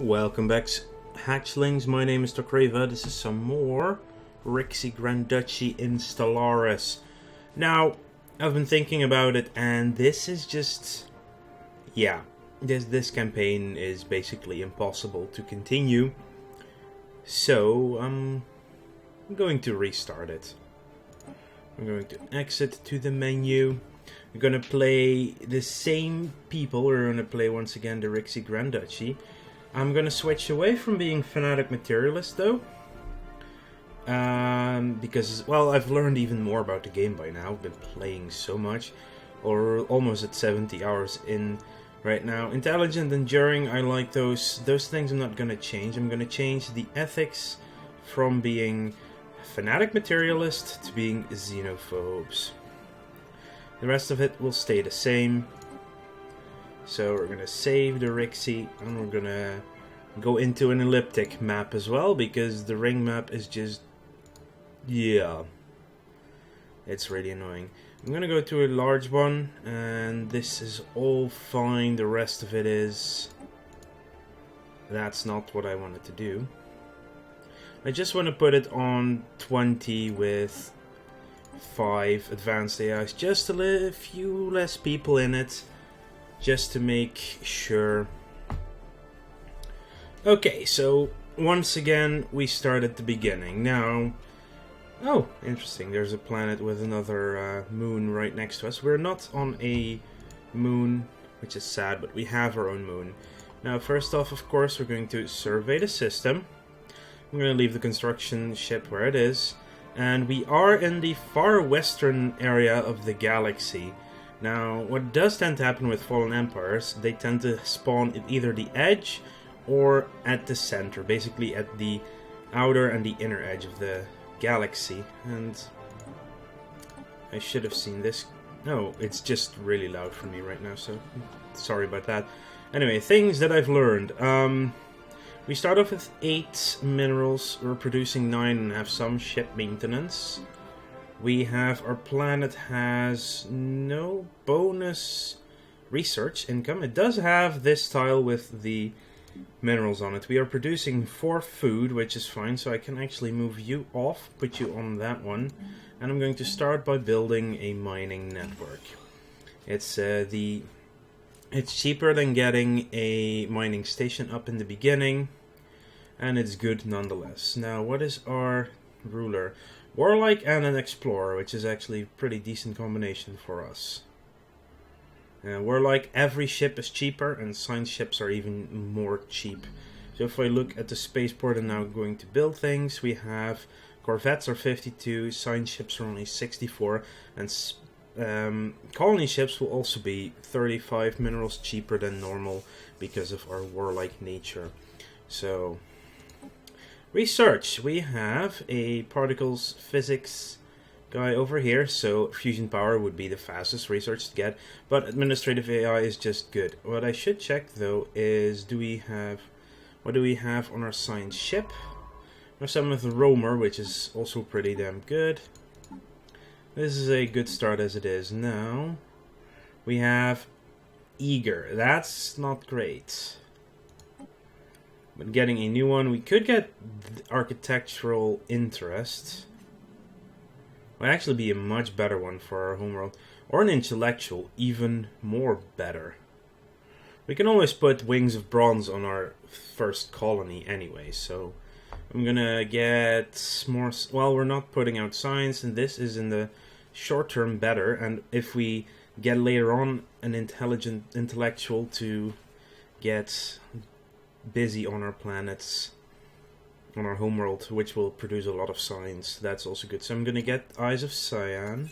Welcome back, hatchlings. My name is Duchy. This is some more Rixi Grand Duchy in Stellaris. Now, I've been thinking about it, and this is just... yeah, this campaign is basically impossible to continue. So, I'm going to restart it. I'm going to exit to the menu. We're going to play the same people. We're going to play once again the Rixi Grand Duchy. I'm going to switch away from being fanatic materialist though. Because, well, I've learned even more about the game by now. I've been playing so much. Or almost at 70 hours in right now. Intelligent, enduring, I like those. Those things I'm not going to change. I'm going to change the ethics from being fanatic materialist to being xenophobes. The rest of it will stay the same. So we're going to save the Rixi, and we're going to go into an elliptic map as well, because the ring map is just... yeah. It's really annoying. I'm going to go to a large one, and this is all fine. The rest of it is... that's not what I wanted to do. I just want to put it on 20 with 5 advanced AIs. Just a few less people in it. Just to make sure. Okay, so once again we start at the beginning. Now, oh, interesting, there's a planet with another moon right next to us. We're not on a moon, which is sad, but we have our own moon. Now, first off, of course, we're going to survey the system. I'm going to leave the construction ship where it is. And we are in the far western area of the galaxy. Now, what does tend to happen with fallen empires, they tend to spawn at either the edge or at the center, basically at the outer and the inner edge of the galaxy. And I should have seen this. No, it's just really loud for me right now, so sorry about that. Anyway, things that I've learned. We start off with 8 minerals, we're producing 9 and have some ship maintenance. We have, our planet has no bonus research income. It does have this tile with the minerals on it. We are producing 4 food, which is fine, so I can actually move you off, put you on that one. And I'm going to start by building a mining network. It's cheaper than getting a mining station up in the beginning, and it's good nonetheless. Now, what is our ruler? Warlike and an explorer, which is actually a pretty decent combination for us. Warlike, every ship is cheaper, and science ships are even more cheap. So if I look at the spaceport and now going to build things, we have corvettes are 52, science ships are only 64, and colony ships will also be 35 minerals cheaper than normal because of our warlike nature. So... research. We have a particles physics guy over here, so fusion power would be the fastest research to get, but administrative AI is just good. What I should check though is, what do we have on our science ship? There's some with the roamer, which is also pretty damn good. This is a good start as it is. Now we have eager. That's not great. But getting a new one, we could get architectural interest. Would actually be a much better one for our homeworld. Or an intellectual, even more better. We can always put wings of bronze on our first colony anyway, so I'm gonna get more... well, we're not putting out science, and this is in the short term better, and if we get later on an intellectual to get busy on our planets, on our homeworld, which will produce a lot of science. That's also good. So I'm going to get Eyes of Cyan.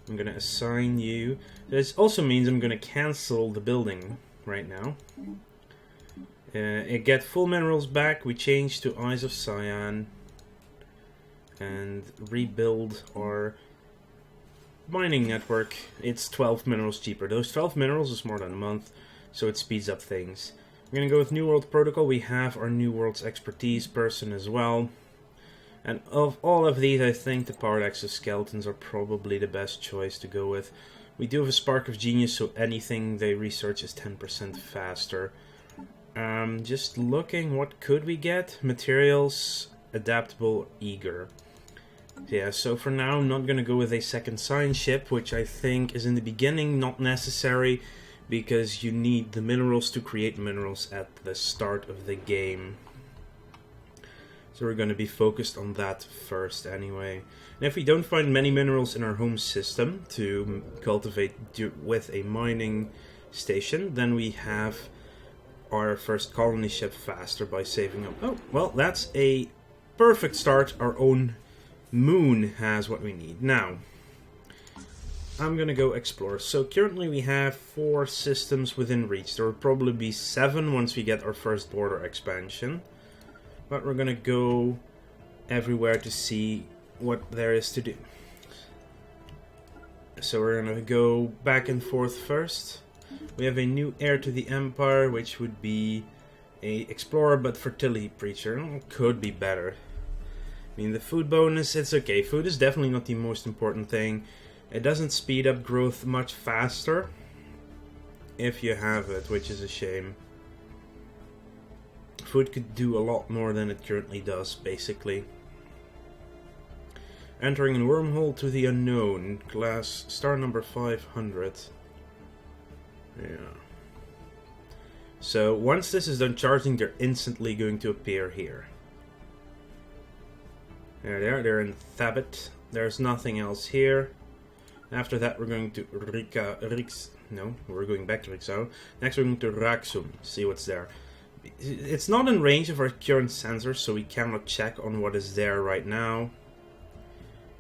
I'm going to assign you. This also means I'm going to cancel the building right now. Get full minerals back. We change to Eyes of Cyan. And rebuild our mining network. It's 12 minerals cheaper. Those 12 minerals is more than a month, so it speeds up things. We're going to go with New World Protocol. We have our New World's expertise person as well. And of all of these, I think the powered exoskeletons are probably the best choice to go with. We do have a Spark of Genius, so anything they research is 10% faster. Just looking, what could we get? Materials, adaptable, eager. Yeah, so for now I'm not going to go with a second science ship, which I think is in the beginning not necessary, because you need the minerals to create minerals at the start of the game. So we're going to be focused on that first anyway. And if we don't find many minerals in our home system to cultivate with a mining station, then we have our first colony ship faster by saving up. Oh, well, that's a perfect start. Our own moon has what we need. Now, I'm going to go explore. So currently we have 4 systems within reach. There will probably be 7 once we get our first border expansion. But we're going to go everywhere to see what there is to do. So we're going to go back and forth first. We have a new heir to the Empire, which would be a explorer but fertility preacher. Could be better. I mean, the food bonus, it's okay. Food is definitely not the most important thing. It doesn't speed up growth much faster if you have it, which is a shame. Food could do a lot more than it currently does, basically. Entering a wormhole to the unknown. Class star number 500. Yeah. So once this is done charging, they're instantly going to appear here. There they are. They're in Thabit. There's nothing else here. After that, we're going to we're going back to Rixau. Next, we're going to Raxum. See what's there. It's not in range of our current sensors, so we cannot check on what is there right now.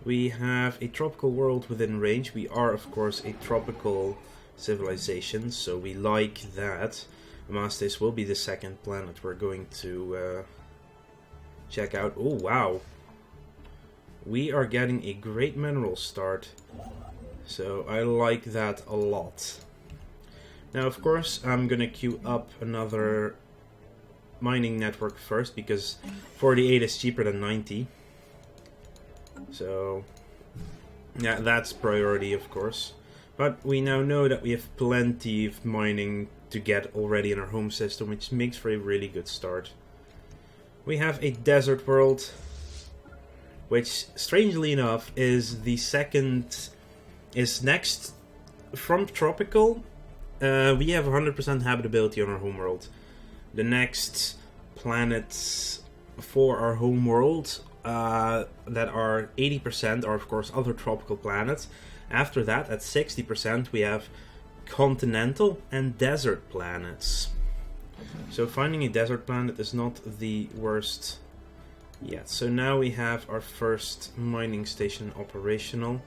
We have a tropical world within range. We are, of course, a tropical civilization, so we like that. Amastes will be the second planet we're going to check out. Oh, wow. We are getting a great mineral start, so I like that a lot. Now, of course, I'm gonna queue up another mining network first, because 48 is cheaper than 90. So, yeah, that's priority, of course. But we now know that we have plenty of mining to get already in our home system, which makes for a really good start. We have a desert world, which, strangely enough, is next from tropical. We have 100% habitability on our homeworld. The next planets for our homeworld that are 80% are, of course, other tropical planets. After that, at 60%, we have continental and desert planets. So finding a desert planet is not the worst yet. So now we have our first mining station operational.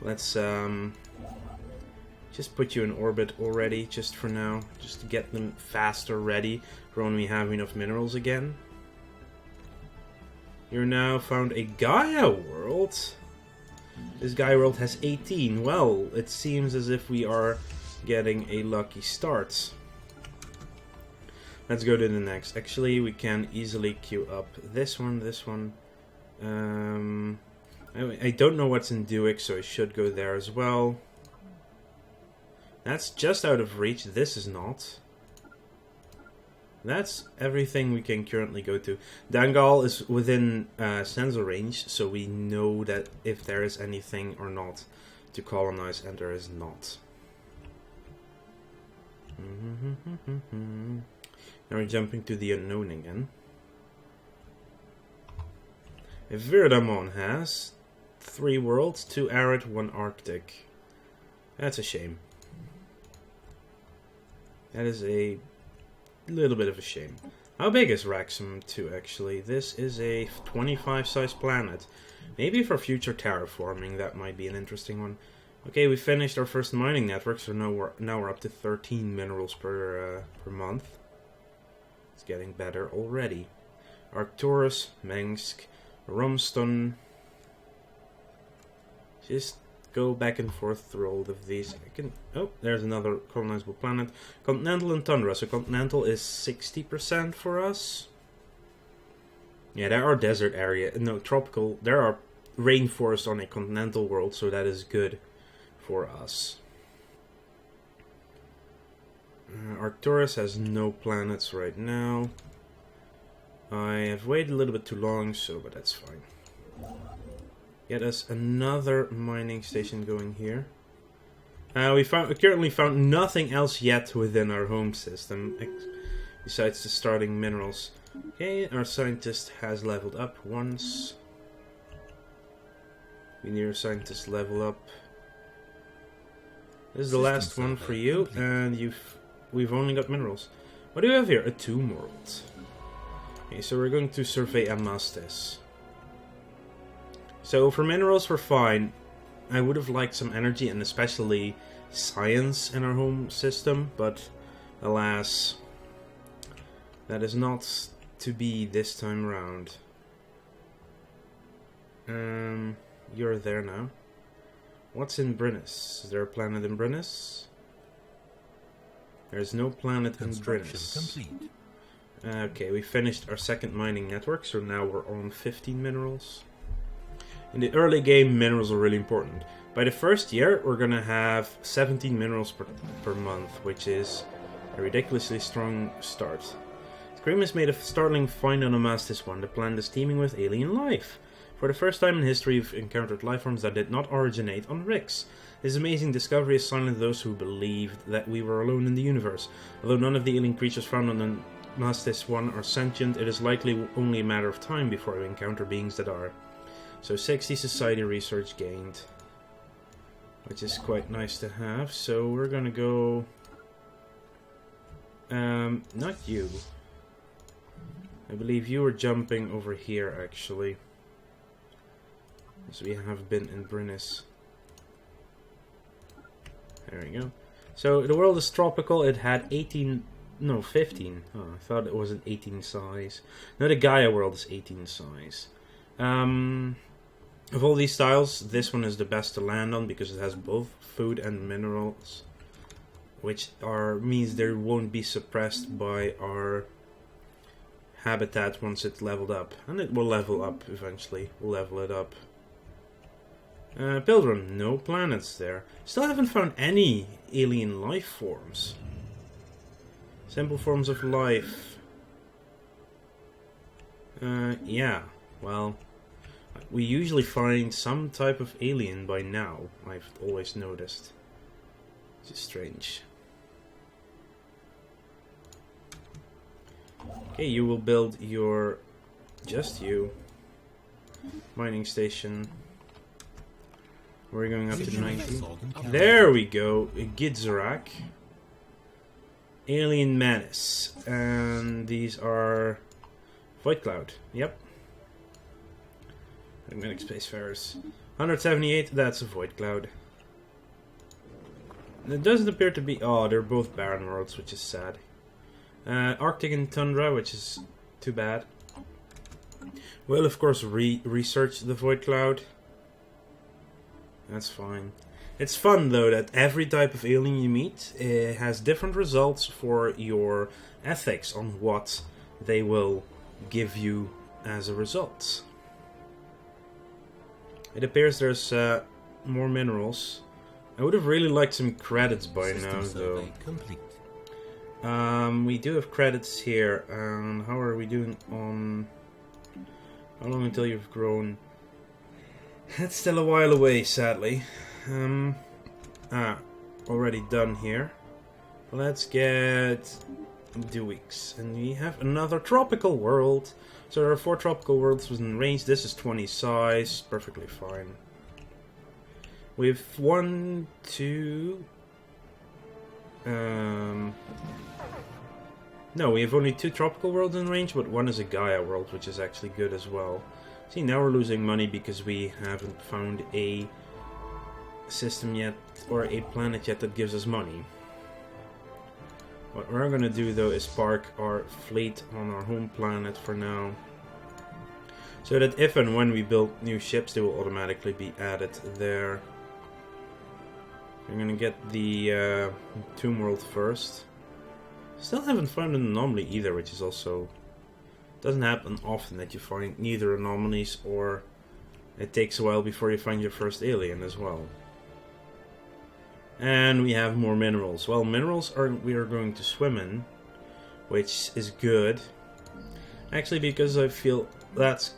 Let's just put you in orbit already, just for now, just to get them faster ready for when we have enough minerals again. You're now found a Gaia world. This Gaia world has 18. Well, it seems as if we are getting a lucky start. Let's go to the next. Actually, we can easily queue up this one. I don't know what's in Duchy, so I should go there as well. That's just out of reach. This is not. That's everything we can currently go to. Dangal is within sensor range, so we know that if there is anything or not to colonize, and there is not. Now we're jumping to the unknown again. Virdamon has 3 worlds, 2 arid, 1 arctic. That's a shame. That is a little bit of a shame. How big is Raxum 2 actually? This is a 25 size planet. Maybe for future terraforming that might be an interesting one. Okay, we finished our first mining network, so now we're up to 13 minerals per month. It's getting better already. Arcturus, Mengsk, Rumston. Just go back and forth through all of these. Oh, there's another colonizable planet. Continental and Tundra. So continental is 60% for us. Yeah, there are desert area. No, tropical. There are rainforests on a continental world, so that is good for us. Arcturus has no planets right now. I have waited a little bit too long, but that's fine. Get us another mining station going here. We currently found nothing else yet within our home system, besides the starting minerals. Okay, our scientist has leveled up once. We need our scientist level up. This is the last one for you, and we've only got minerals. What do we have here? A tomb world. Okay, so we're going to survey Amastis. So for minerals we're fine. I would have liked some energy and especially science in our home system, but alas, that is not to be this time around. You're there now. What's in Brynnis? Is there a planet in Brynnis? There's no planet in Brynnis. Complete. Okay, we finished our second mining network, so now we're on 15 minerals. In the early game, minerals are really important. By the first year, we're gonna have 17 minerals per month, which is a ridiculously strong start. Scream has made a startling find on Amastis 1. The planet is teeming with alien life. For the first time in history, we've encountered lifeforms that did not originate on Rix. This amazing discovery has silenced those who believed that we were alone in the universe. Although none of the alien creatures found on Amastis 1 are sentient, it is likely only a matter of time before we encounter beings that are. So 60 society research gained, which is quite nice to have. So we're gonna go... not you. I believe you were jumping over here, actually. So we have been in Brynnis. There we go. So the world is tropical. It had 18... No, 15. Oh, I thought it was an 18 size. No, the Gaia world is 18 size. Of all these styles, this one is the best to land on because it has both food and minerals, which means they won't be suppressed by our habitat once it's leveled up, and it will level up eventually. We'll level it up. Pilgrim, no planets there. Still haven't found any alien life forms. Simple forms of life. Yeah, well, we usually find some type of alien by now, I've always noticed. Which is strange. Okay, you will build your... just you. Mining station. We're going up to 19. There we go, Gidzerak. Alien Menace. And these are... Void Cloud, yep. Magnetic Spacefarers. 178, that's a Void Cloud. And it doesn't appear to be... Oh, they're both barren worlds, which is sad. Arctic and Tundra, which is too bad. We'll, of course, research the Void Cloud. That's fine. It's fun, though, that every type of alien you meet has different results for your ethics on what they will give you as a result. It appears there's more minerals. I would have really liked some credits by now, though. Complete. We do have credits here. How are we doing on... How long until you've grown? That's still a while away, sadly. Already done here. Let's get 2 weeks. And we have another tropical world. So there are 4 tropical worlds within range. This is 20 size. Perfectly fine. We have 1, 2... No, we have only 2 tropical worlds in range, but 1 is a Gaia world, which is actually good as well. See, now we're losing money because we haven't found a system yet, or a planet yet that gives us money. What we're gonna do, though, is park our fleet on our home planet for now. So that if and when we build new ships, they will automatically be added there. I'm gonna get the Tomb World first. Still haven't found an anomaly either, which is also... Doesn't happen often that you find neither anomalies, or it takes a while before you find your first alien as well. And we have more minerals. Well, minerals we are going to swim in, which is good. Actually, because I feel that's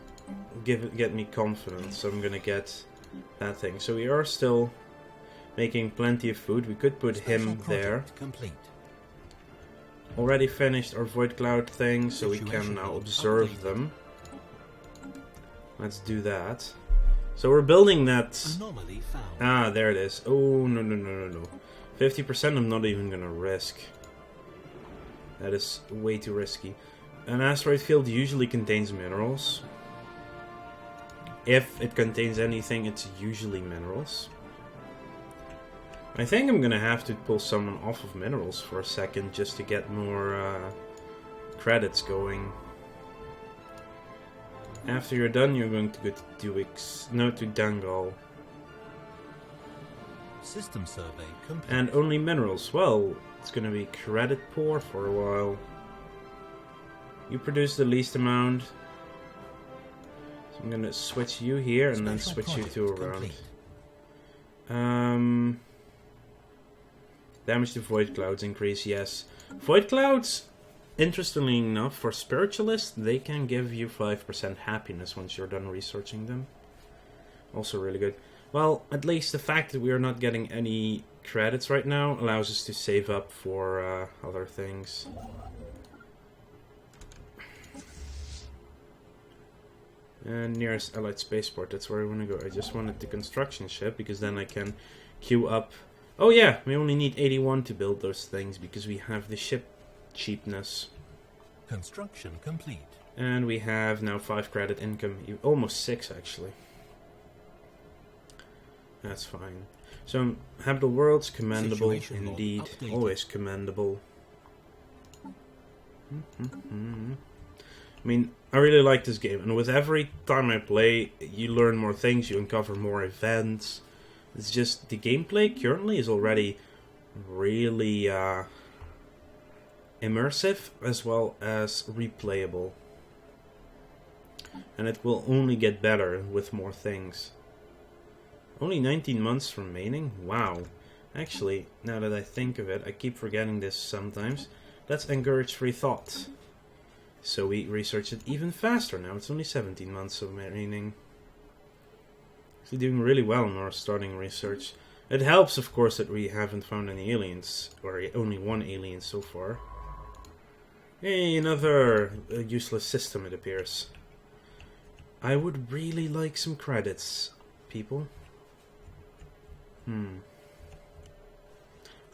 get me confidence, so I'm gonna get that thing. So we are still making plenty of food. We could put him there. Complete. Already finished our void cloud thing, so we can now observe them. Let's do that. So we're building that. Anomaly found. Ah, there it is. Oh, no, no, no, no, no. 50% I'm not even gonna risk. That is way too risky. An asteroid field usually contains minerals. If it contains anything, it's usually minerals. I think I'm gonna have to pull someone off of minerals for a second just to get more credits going. After you're done, you're going to go to to Dangal. System survey complete. And only minerals. Well, it's gonna be credit poor for a while. You produce the least amount. So I'm gonna switch you here and then switch you two around. Damage to void clouds increase, yes. Void clouds, interestingly enough, for spiritualists, they can give you 5% happiness once you're done researching them. Also really good. Well, at least the fact that we are not getting any credits right now allows us to save up for other things. And nearest allied spaceport, that's where I want to go. I just wanted the construction ship, because then I can queue up. Oh yeah, we only need 81 to build those things, because we have the ship cheapness. Construction complete. And we have now 5 credit income, almost 6 actually. That's fine. So, habitable worlds, commendable indeed. Always commendable. I mean, I really like this game, and with every time I play, you learn more things, you uncover more events. It's just, the gameplay currently is already really immersive as well as replayable. And it will only get better with more things. Only 19 months remaining? Wow. Actually, now that I think of it, I keep forgetting this sometimes. Let's encourage free thought. So we research it even faster now. It's only 17 months remaining. We're doing really well in our starting research. It helps, of course, that we haven't found any aliens, or only one alien so far. Hey, another useless system, it appears. I would really like some credits, people.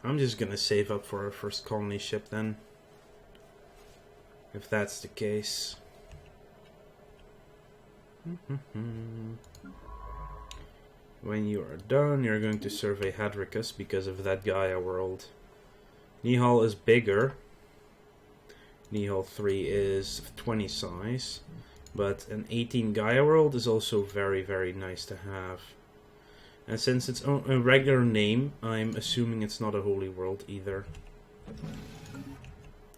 I'm just gonna save up for our first colony ship then. If that's the case. When you are done, you're going to survey Hadricus because of that Gaia world. Nihal is bigger. Nihal 3 is 20 size. But an 18 Gaia world is also very, very nice to have. And since it's a regular name, I'm assuming it's not a holy world either.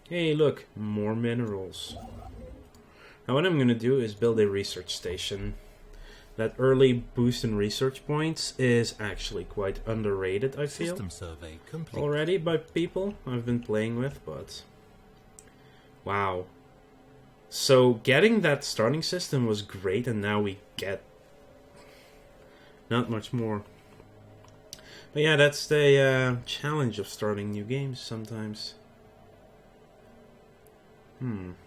Hey, look, more minerals. Now what I'm going to do is build a research station. That early boost in research points is actually quite underrated, I feel. System survey complete. Already by people I've been playing with, but... Wow. So getting that starting system was great, and now we get... not much more. But yeah, that's the challenge of starting new games sometimes. I'm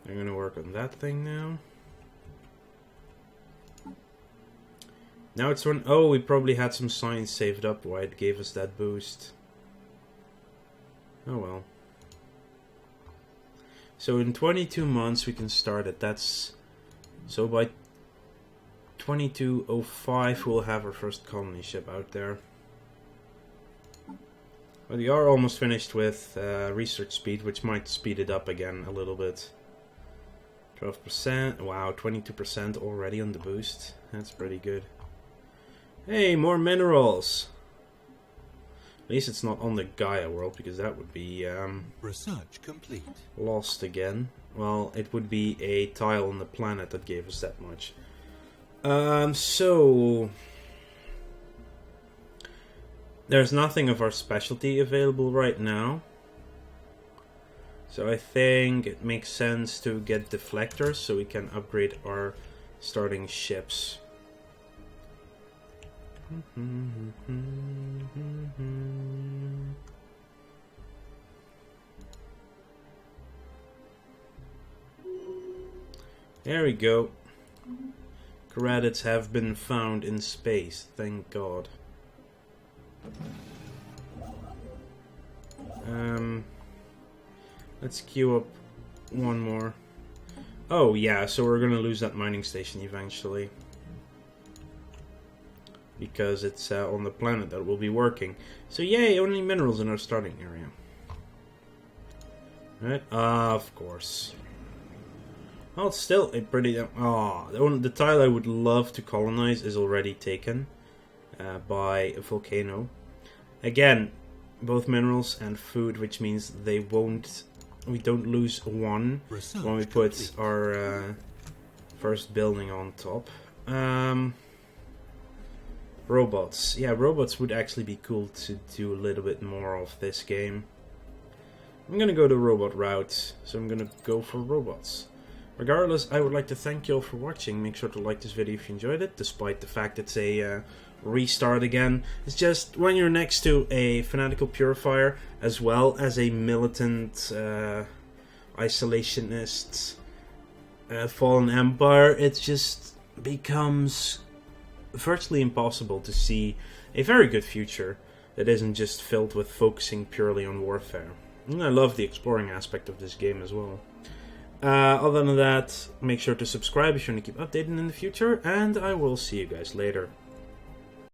gonna work on that thing now. Now it's when... oh, we probably had some science saved up why it gave us that boost. Oh well. So in 22 months we can start it. That's... so by 2205 we'll have our first colony ship out there. But we are almost finished with research speed, which might speed it up again a little bit. 12%. Wow, 22% already on the boost. That's pretty good. Hey, more minerals! At least it's not on the Gaia world, because that would be Research complete. lost again. Well, it would be a tile on the planet that gave us that much. So there's nothing of our specialty available right now. So I think it makes sense to get deflectors so we can upgrade our starting ships. There we go. Credits have been found in space, thank God. Let's queue up one more. Oh yeah, so we're gonna lose that mining station eventually. Because it's on the planet that will be working. So yay, only minerals in our starting area. Right? Of course. Well, it's still a pretty... the tile I would love to colonize is already taken by a volcano. Again, both minerals and food, which means they won't... We don't lose one when we put our first building on top. Robots. Yeah, robots would actually be cool to do a little bit more of this game. I'm gonna go the robot route, so I'm gonna go for robots. Regardless, I would like to thank you all for watching. Make sure to like this video if you enjoyed it, despite the fact it's a restart again. It's just when you're next to a fanatical purifier, as well as a militant isolationist fallen empire, it just becomes virtually impossible to see a very good future that isn't just filled with focusing purely on warfare. And I love the exploring aspect of this game as well. Other than that, make sure to subscribe if you want to keep updated in the future, and I will see you guys later.